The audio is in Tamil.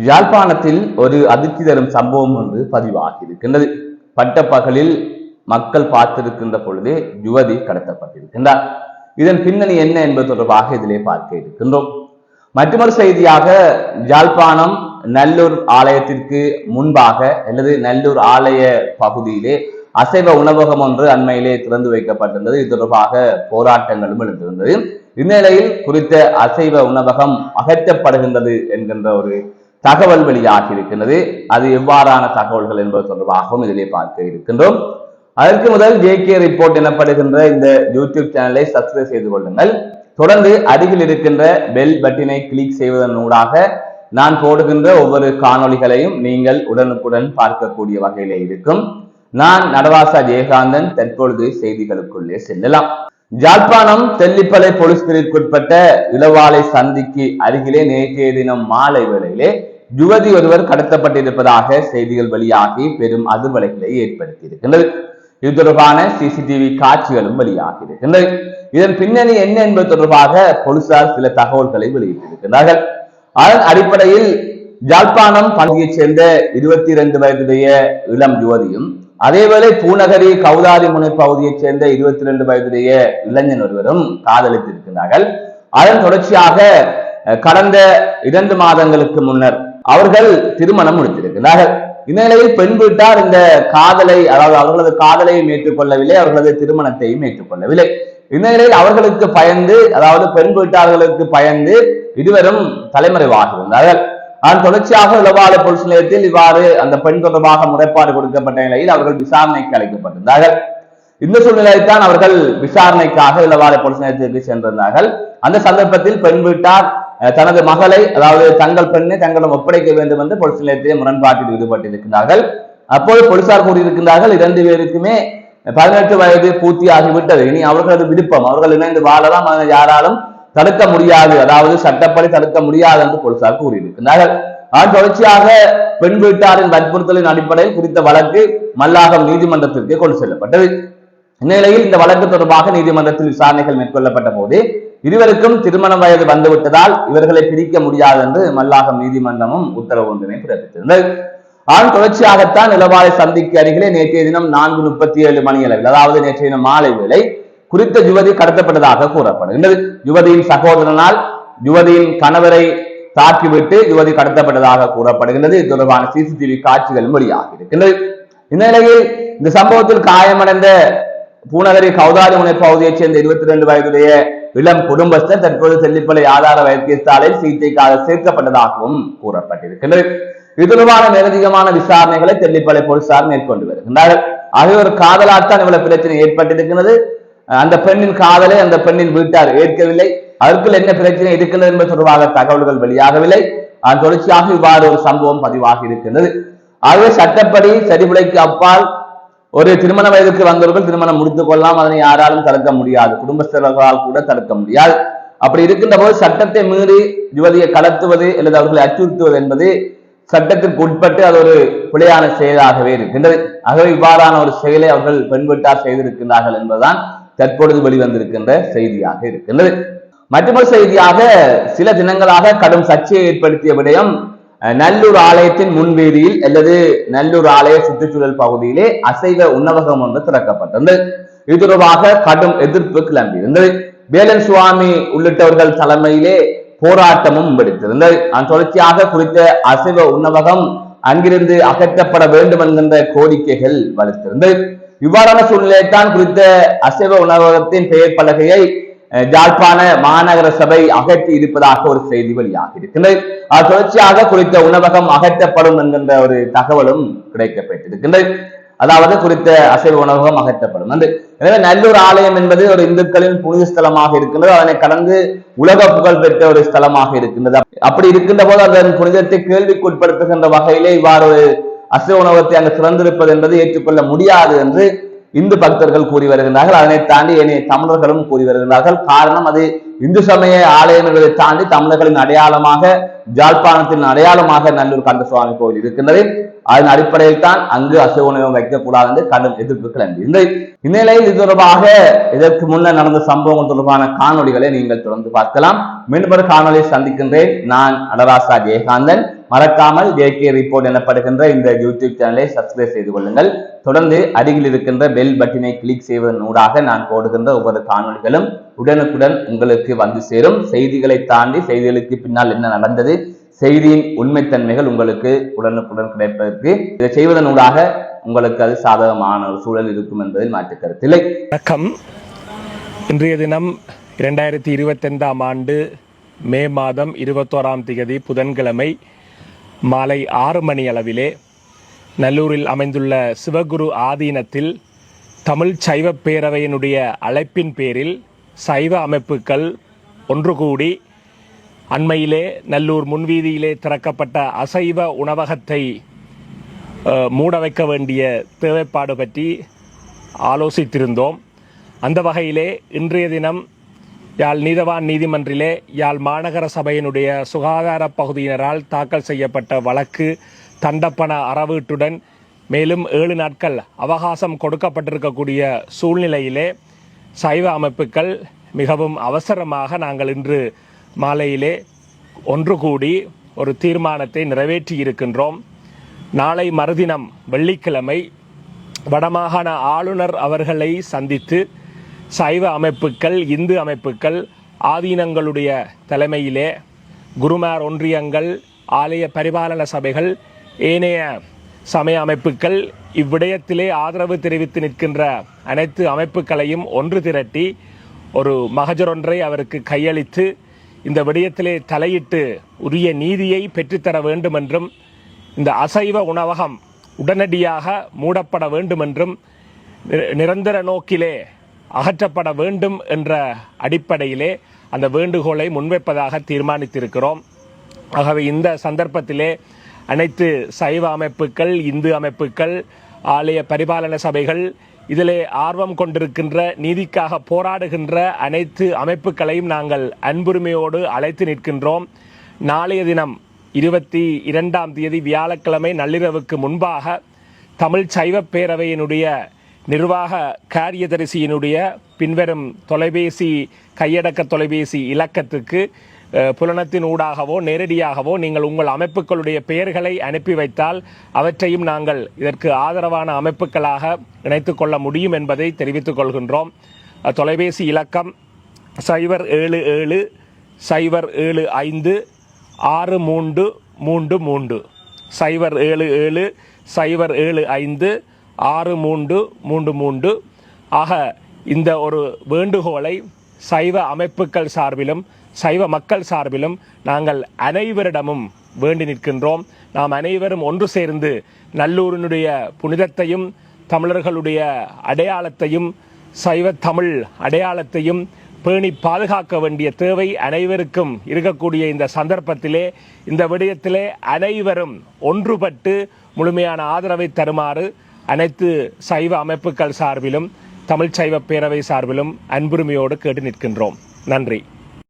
யாழ்ப்பாணத்தில் ஒரு அதிர்ச்சி தரும் சம்பவம் ஒன்று பதிவாகி இருக்கின்றது. பட்டப்பகலில் மக்கள் பார்த்திருக்கின்ற பொழுதே யுவதி கடத்தப்பட்டிருக்கின்றார். இதன் பின்னணி என்ன என்பது தொடர்பாக இதிலே பார்க்க இருக்கின்றோம். மற்றொரு செய்தியாக யாழ்ப்பாணம் நல்லூர் ஆலயத்திற்கு முன்பாக அல்லது நல்லூர் ஆலய பகுதியிலே அசைவ உணவகம் ஒன்று அண்மையிலே திறந்து வைக்கப்பட்டிருந்தது. இது தொடர்பாக போராட்டங்களும் எழுந்திருந்தது. இந்நிலையில் குறித்த அசைவ உணவகம் அகற்றப்படுகின்றது என்கின்ற ஒரு தகவல் வெளியாகி இருக்கின்றது. அது எவ்வாறான தகவல்கள் என்பது தொடர்பாகவும் இதிலே பார்க்க இருக்கின்றோம். அதற்கு முதல் JK ரிப்போர்ட் எனப்படுகின்ற இந்த யூடியூப் சேனலை சப்ஸ்கிரைப் செய்து கொள்ளுங்கள். தொடர்ந்து அருகில் இருக்கின்ற பெல் பட்டினை கிளிக் செய்வதன் ஊடாக நான் போடுகின்ற ஒவ்வொரு காணொளிகளையும் நீங்கள் உடனுக்குடன் பார்க்கக்கூடிய வகையிலே இருக்கும். நான் நடவாசா ஜெயகாந்தன். தற்பொழுது செய்திகளுக்குள்ளே செல்லலாம். யாழ்ப்பாணம் தெல்லிப்பளை போலீஸ் பிரிவுக்குட்பட்ட இளவாலை சந்திக்கு அருகிலே நேற்றைய தினம் மாலை வேளையிலே யுவதி ஒருவர் கடத்தப்பட்டிருப்பதாக செய்திகள் வெளியாகி பெரும் அதிர்வலைகளை ஏற்படுத்தி இருக்கின்றது. இது தொடர்பான CCTV காட்சிகளும் வெளியாகி இருக்கின்றது. இதன் பின்னணி என்ன என்பது தொடர்பாக போலீசார் சில தகவல்களை வெளியிட்டிருக்கிறார்கள். அதன் அடிப்படையில் யாழ்ப்பாணம் பகுதியைச் சேர்ந்த 22 வயதுடைய இளம் யுவதியும், அதேவேளை பூநகரி கௌதாரி முனை பகுதியைச் சேர்ந்த 22 வயதுடைய இளைஞன் ஒருவரும் காதலித்திருக்கிறார்கள். அதன் தொடர்ச்சியாக கடந்த 2 மாதங்களுக்கு முன்னர் அவர்கள் திருமணம் முடித்திருக்கிறார்கள். இந்நிலையில் பெண் வீட்டார் இந்த காதலை, அதாவது அவர்களது காதலையும் ஏற்றுக்கொள்ளவில்லை, அவர்களது திருமணத்தையும் ஏற்றுக்கொள்ளவில்லை. இந்நிலையில் அவர்களுக்கு பயந்து, அதாவது பெண் வீட்டார்களுக்கு பயந்து இருவரும் தலைமறைவாக இருந்தார்கள். அதன் தொடர்ச்சியாக இளவாலை போலீஸ் நிலையத்தில் இவ்வாறு அந்த பெண் தொடர்பாக முறைப்பாடு கொடுக்கப்பட்ட நிலையில் அவர்கள் விசாரணைக்கு அழைக்கப்பட்டிருந்தார்கள். இந்த சூழ்நிலையில் தான் அவர்கள் விசாரணைக்காக இளவாலை போலீஸ் நிலையத்திற்கு சென்றிருந்தார்கள். அந்த சந்தர்ப்பத்தில் பெண் வீட்டார் தனது மகளை, அதாவது தங்கள் பெண்ணை தங்களிடம் ஒப்படைக்க வேண்டும் என்று போலீஸ் நிலையத்திலே முரண்பாட்டில் ஈடுபட்டிருக்கிறார்கள். அப்போது போலீசார் கூறியிருக்கிறார்கள், 2 பேருக்குமே 18 வயது பூர்த்தியாகிவிட்டது. இனி அவர்களது விருப்பம், அவர்கள் இணைந்து வாழலாம், அதை யாராலும் தடுக்க முடியாது, அதாவது சட்டப்படி தடுக்க முடியாது என்று போலீசார் கூறியிருக்கிறார்கள். அதன் தொடர்ச்சியாக பெண் வீட்டாரின் வற்புறுத்தலின் அடிப்படையில் குறித்த வழக்கு மல்லாகம் நீதிமன்றத்திற்கு கொண்டு செல்லப்பட்டது. இந்நிலையில் இந்த வழக்கு தொடர்பாக நீதிமன்றத்தில் விசாரணைகள் மேற்கொள்ளப்பட்ட போது இருவருக்கும் திருமண வயது வந்துவிட்டதால் இவர்களை பிரிக்க முடியாது என்று மல்லாகம் நீதிமன்றமும் உத்தரவு ஒன்றினை பிறப்பித்திருந்தது. அதன் தொடர்ச்சியாகத்தான் இளவாலை சந்திக்கு அருகிலே நேற்றைய தினம் 4:37 மணி அளவில், அதாவது நேற்றைய தினம் மாலை வேளை குறித்த யுவதி கடத்தப்பட்டதாக கூறப்படுகின்றது. யுவதியின் சகோதரனால் யுவதியின் கணவரை தாக்கிவிட்டு யுவதி கடத்தப்பட்டதாக கூறப்படுகின்றது. இது தொடர்பான CCTV காட்சிகளும் வெளியாகி இருக்கின்றது. இந்நிலையில் இந்த சம்பவத்தில் காயமடைந்த பூநகரி கௌதாரி முனை பகுதியைச் சேர்ந்த 22 வயதுடைய இளம் குடும்பஸ்தர் தற்போது தெல்லிப்பளை ஆதார வைத்தியசாலையில் சிகிச்சைக்காக சேர்க்கப்பட்டதாகவும் கூறப்பட்டிருக்கின்றது. இது தொடர்பான மேலதிகமான விசாரணைகளை தெல்லிப்பளை போலீசார் மேற்கொண்டு வருகின்றார்கள். ஆகிய ஒரு காதலால்தான் இவ்வளவு பிரச்சனை ஏற்பட்டிருக்கிறது. அந்த பெண்ணின் காதலை அந்த பெண்ணின் வீட்டார் ஏற்கவில்லை. அதற்குள் என்ன பிரச்சனை இருக்கின்றது என்பது தொடர்பாக தகவல்கள் வெளியாகவில்லை. அதன் தொடர்ச்சியாக இவ்வாறு ஒரு சம்பவம் பதிவாகி இருக்கின்றது. ஆகவே சட்டப்படி சரிபுலைக்கு அப்பால் ஒரு திருமண வயதுக்கு வந்தவர்கள் திருமணம் முடித்துக் கொள்ளலாம், அதனை யாராலும் தடுக்க முடியாது, குடும்பஸ்தர்களால் கூட தடுக்க முடியாது. அப்படி இருக்கின்ற போது சட்டத்தை மீறி யுவதியை கடத்துவது அல்லது அவர்களை அச்சுறுத்துவது என்பது சட்டத்திற்கு உட்பட்டு அது ஒரு பிழையான செயலாகவே இருக்கின்றது. ஆகவே இவ்வாறான ஒரு செயலை அவர்கள் பெண் வீட்டார் செய்திருக்கின்றார்கள் என்பதுதான் தற்பொழுது வெளிவந்திருக்கின்ற செய்தியாக இருக்கின்றது. மற்றொரு செய்தியாக சில தினங்களாக கடும் சர்ச்சையை ஏற்படுத்திய விடயம் நல்லூர் ஆலயத்தின் முன்வீதியில் அல்லது நல்லூர் ஆலய சுற்றுச்சூழல் பகுதியிலே அசைவ உணவகம் ஒன்று திறக்கப்பட்டது. இது தொடர்பாக கடும் எதிர்ப்பு கிளம்பியிருந்தது. வேலன் சுவாமி உள்ளிட்டவர்கள் தலைமையிலே போராட்டமும் வெடித்திருந்தது. அதன் தொடர்ச்சியாக குறித்த அசைவ உணவகம் அங்கிருந்து அகற்றப்பட வேண்டும் என்கின்ற கோரிக்கைகள் வலுத்திருந்தது. இவ்வாறான சூழ்நிலைத்தான் குறித்த அசைவ உணவகத்தின் பெயர் பலகையை யாழ்ப்பாண மாநகர சபை அகற்றி இருப்பதாக ஒரு செய்தி வெளியாகி இருக்கின்றது. அது தொடர்ச்சியாக குறித்த உணவகம் அகற்றப்படும் என்கின்ற ஒரு தகவலும் கிடைக்கப்பட்டிருக்கின்றது. அதாவது குறித்த அசைவ உணவகம் அகற்றப்படும் என்று. எனவே நல்லூர் ஆலயம் என்பது ஒரு இந்துக்களின் புனித ஸ்தலமாக இருக்கின்றது. அதனை கடந்து உலக புகழ் பெற்ற ஒரு ஸ்தலமாக இருக்கின்றது. அப்படி இருக்கின்ற போது அதன் புனிதத்தை கேள்விக்குட்படுத்துகின்ற வகையிலே இவ்வாறு ஒரு அசைவ உணவகத்தை அங்கு திறந்திருப்பது என்பது ஏற்றுக்கொள்ள முடியாது என்று இந்து பக்தர்கள் கூறி வருகின்றார்கள். அதனை தாண்டி ஏனைய தமிழர்களும் கூறி வருகின்றார்கள். காரணம், அது இந்து சமய ஆலயங்களை தாண்டி தமிழர்களின் அடையாளமாக, ஜாழ்ப்பாணத்தின் அடையாளமாக நல்லூர் கந்தசுவாமி கோவில் இருக்கின்றது. அதன் அடிப்படையில் தான் அங்கு அசைவ உணவு வைக்கக்கூடாது என்று கடும் எதிர்ப்பு கிளம்பியிருந்தது. இந்நிலையில் இது தொடர்பாக இதற்கு முன்னர் நடந்த சம்பவங்கள் தொடர்பான காணொலிகளை நீங்கள் தொடர்ந்து பார்க்கலாம். மீண்டும் ஒரு காணொலியை சந்திக்கின்றேன். நான் அடராசா ஜெயகாந்தன். மறக்காமல் JK ரிப்போர்ட் எனப்படுகின்ற இந்த யூடியூப் சேனலை சப்ஸ்கிரைப் செய்து கொள்ளுங்கள். தொடர்ந்து அருகில் இருக்கின்ற பெல் பட்டினை கிளிக் செய்வதன் ஊடாக நான் போடுகின்ற ஒவ்வொரு காணொலிகளும் உடனுக்குடன் உங்களுக்கு வந்து சேரும். செய்திகளை தாண்டி செய்திகளுக்கு பின்னால் என்ன நடந்தது, செய்தியின் உண்மைத்தன்மைகள் உங்களுக்கு உடனுக்குடன் கிடைப்பதற்கு இதை செய்வதன் ஊடாக உங்களுக்கு அது சாதகமான ஒரு சூழல் இருக்கும் என்பதில் மாற்று கருத்தில்லை. வணக்கம். இன்றைய தினம் 2025 ஆண்டு மே மாதம் 21ஆம் தேதி புதன்கிழமை மாலை 6 மணி அளவிலே நல்லூரில் அமைந்துள்ள சிவகுரு ஆதீனத்தில் தமிழ் சைவ பேரவையினுடைய அழைப்பின் பேரில் சைவ அமைப்புகள் ஒன்று கூடி அண்மையிலே நல்லூர் முன்வீதியிலே திறக்கப்பட்ட அசைவ உணவகத்தை மூட வைக்க வேண்டிய தேவைப்பாடு பற்றி ஆலோசித்திருந்தோம். அந்த வகையிலே இன்றைய தினம் யாழ் நீதவான் நீதிமன்றிலே யாழ் மாநகர சபையினுடைய சுகாதார பகுதியினரால் தாக்கல் செய்யப்பட்ட வழக்கு தண்டப்பண அறவீட்டுடன் மேலும் 7 நாட்கள் அவகாசம் கொடுக்கப்பட்டிருக்கக்கூடிய சூழ்நிலையிலே சைவ அமைப்புகள் மிகவும் அவசரமாக நாங்கள் இன்று மாலையிலே ஒன்று கூடி ஒரு தீர்மானத்தை நிறைவேற்றி இருக்கின்றோம். நாளை மறுதினம் வெள்ளிக்கிழமை வடமாகாண ஆளுநர் அவர்களை சந்தித்து சைவ அமைப்புகள், இந்து அமைப்புகள், ஆதீனங்களுடைய தலைமையிலே குருமார் ஒன்றியங்கள், ஆலய பரிபாலன சபைகள், ஏனைய சமய அமைப்புகள் இவ்விடயத்திலே ஆதரவு தெரிவித்து நிற்கின்ற அனைத்து அமைப்புகளையும் ஒன்று திரட்டி ஒரு மகஜர் ஒன்றை அவருக்கு கையளித்து இந்த விடயத்திலே தலையிட்டு உரிய நீதியை பெற்றுத்தர வேண்டும் என்றும், இந்த அசைவ உணவகம் உடனடியாக மூடப்பட வேண்டும் என்றும், நிரந்தர நோக்கிலே அகற்றப்பட வேண்டும் என்ற அடிப்படையிலே அந்த வேண்டுகோளை முன்வைப்பதாக தீர்மானித்திருக்கிறோம். ஆகவே இந்த சந்தர்ப்பத்திலே அனைத்து சைவ அமைப்புகள், இந்து அமைப்புகள், ஆலய பரிபாலன சபைகள், இதிலே ஆர்வம் கொண்டிருக்கின்ற, நீதிக்காக போராடுகின்ற அனைத்து அமைப்புகளையும் நாங்கள் அன்புரிமையோடு அழைத்து நிற்கின்றோம். நாளைய தினம் 22ஆம் தேதி வியாழக்கிழமை நள்ளிரவுக்கு முன்பாக தமிழ் சைவ பேரவையினுடைய நிர்வாக காரியதரிசியினுடைய பின்வரும் தொலைபேசி, கையடக்க தொலைபேசி இலக்கத்துக்கு புலனத்தின் ஊடாகவோ நேரடியாகவோ நீங்கள் உங்கள் அமைப்புகளுடைய பெயர்களை அனுப்பி வைத்தால் அவற்றையும் நாங்கள் இதற்கு ஆதரவான அமைப்புகளாக இணைத்துக் கொள்ள முடியும் என்பதை தெரிவித்துக் கொள்கின்றோம். தொலைபேசி இலக்கம் 077 075 6333 077 075 6333. ஆக இந்த ஒரு வேண்டுகோளை சைவ அமைப்புகள் சார்பிலும் சைவ மக்கள் சார்பிலும் நாங்கள் அனைவரிடமும் வேண்டி நிற்கின்றோம். நாம் அனைவரும் ஒன்று சேர்ந்து நல்லூரினுடைய புனிதத்தையும், தமிழர்களுடைய அடையாளத்தையும், சைவ தமிழ் அடையாளத்தையும் பேணி பாதுகாக்க வேண்டிய தேவை அனைவருக்கும் இருக்கக்கூடிய இந்த சந்தர்ப்பத்திலே இந்த விடயத்திலே அனைவரும் ஒன்றுபட்டு முழுமையான ஆதரவை தருமாறு அனைத்து சைவ அமைப்புகள் சார்பிலும் தமிழ் சைவ பேரவை சார்பிலும் அன்புரிமையோடு கேட்டு நிற்கின்றோம். நன்றி.